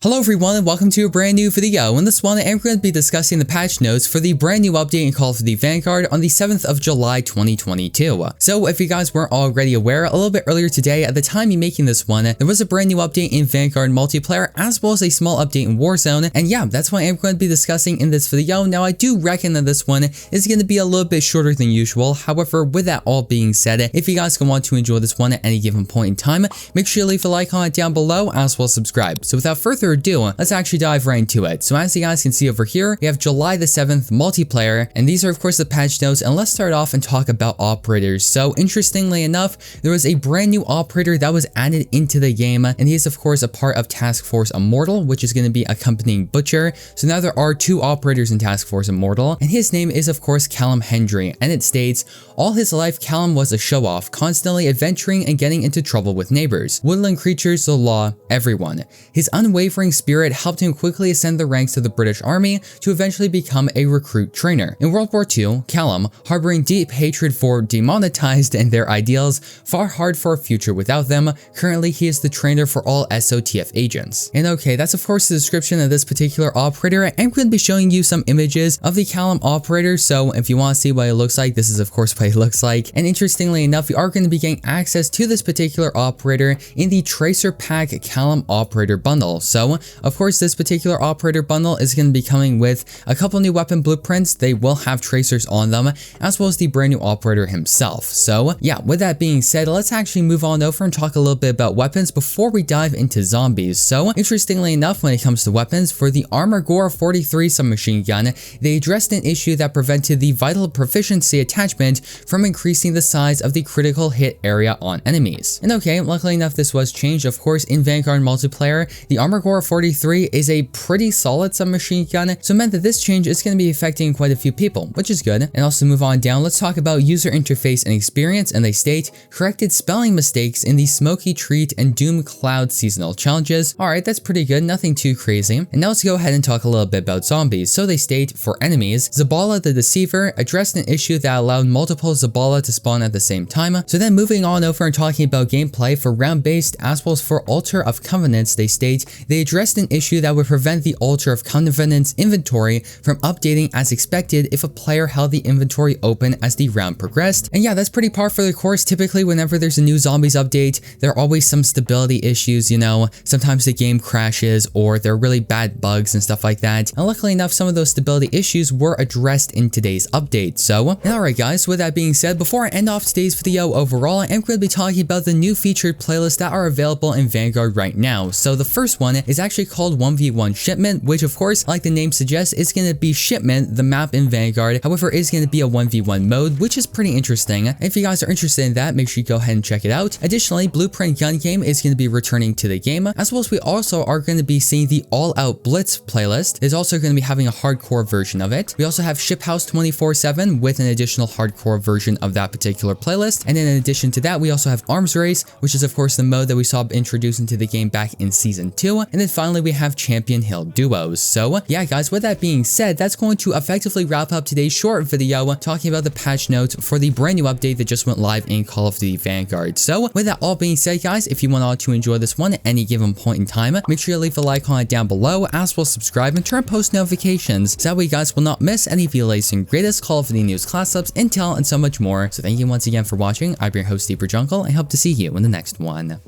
Hello everyone and welcome to a brand new video. In this one, I'm going to be discussing the patch notes for the brand new update in Call of Duty Vanguard on the 7th of July 2022. So if you guys weren't already aware, a little bit earlier today, at the time of making this one, there was a brand new update in Vanguard multiplayer as well as a small update in Warzone. And yeah, that's what I'm going to be discussing in this video. Now I do reckon that this one is going to be a little bit shorter than usual. However, with that all being said, if you guys want to enjoy this one at any given point in time, make sure you leave a like on it down below as well as subscribe. So without further ado, let's actually dive right into it. So as you guys can see over here, we have July the 7th multiplayer, and these are of course the patch notes, and let's start off and talk about operators. So interestingly enough, there was a brand new operator that was added into the game, and he is of course a part of Task Force Immortal, which is going to be accompanying Butcher. So now there are two operators in Task Force Immortal, and his name is of course Callum Hendry, and it states, all his life Callum was a show-off, constantly adventuring and getting into trouble with neighbors, woodland creatures, the law, everyone. His unwavering spirit helped him quickly ascend the ranks of the British Army to eventually become a recruit trainer. In World War II, Callum, harboring deep hatred for demonetized and their ideals, fought hard for a future without them. Currently, he is the trainer for all SOTF agents. And okay, that's of course the description of this particular operator. I'm going to be showing you some images of the Callum operator, so if you want to see what it looks like, this is of course what it looks like. And interestingly enough, we are going to be getting access to this particular operator in the Tracer Pack Callum operator bundle. So of course, this particular operator bundle is going to be coming with a couple new weapon blueprints. They will have tracers on them, as well as the brand new operator himself. So yeah, with that being said, let's actually move on over and talk a little bit about weapons before we dive into zombies. So interestingly enough, when it comes to weapons, for the Armor Gore 43 submachine gun, they addressed an issue that prevented the vital proficiency attachment from increasing the size of the critical hit area on enemies. And okay, luckily enough, this was changed. Of course, in Vanguard multiplayer, the Armor Gore 43 is a pretty solid submachine gun, so it meant that this change is going to be affecting quite a few people, which is good. And also move on down, let's talk about user interface and experience, and they state, corrected spelling mistakes in the Smoky Treat and Doom Cloud seasonal challenges. Alright, that's pretty good, nothing too crazy. And now let's go ahead and talk a little bit about zombies. So they state, for enemies, Zabala the Deceiver addressed an issue that allowed multiple Zabala to spawn at the same time. So then moving on over and talking about gameplay, for round-based as well as for Altar of Covenants, they state, they addressed an issue that would prevent the Altar of Covenant's inventory from updating as expected if a player held the inventory open as the round progressed. And yeah, that's pretty par for the course. Typically, whenever there's a new zombies update, there are always some stability issues, you know, sometimes the game crashes or there are really bad bugs and stuff like that. And luckily enough, some of those stability issues were addressed in today's update. So, alright guys, with that being said, before I end off today's video overall, I'm going to be talking about the new featured playlists that are available in Vanguard right now. So the first one is actually called 1v1 Shipment, which of course, like the name suggests, is going to be Shipment, the map in Vanguard. However, is going to be a 1v1 mode, which is pretty interesting. If you guys are interested in that, make sure you go ahead and check it out. Additionally, Blueprint Gun Game is going to be returning to the game, as well as we also are going to be seeing the All Out Blitz playlist. Is also going to be having a hardcore version of it. We also have Ship House 24/7 with an additional hardcore version of that particular playlist. And then in addition to that, we also have Arms Race, which is of course the mode that we saw introduced into the game back in Season 2. And then finally, we have Champion Hill Duos. So yeah guys, with that being said, that's going to effectively wrap up today's short video talking about the patch notes for the brand new update that just went live in Call of Duty Vanguard. So with that all being said guys, if you want to enjoy this one at any given point in time, make sure you leave a like on it down below, as well as subscribe and turn post notifications so that way you guys will not miss any of the latest and greatest Call of Duty news, class ups, intel, and so much more. So thank you once again for watching. I've been your host Deeper Jungle, and I hope to see you in the next one.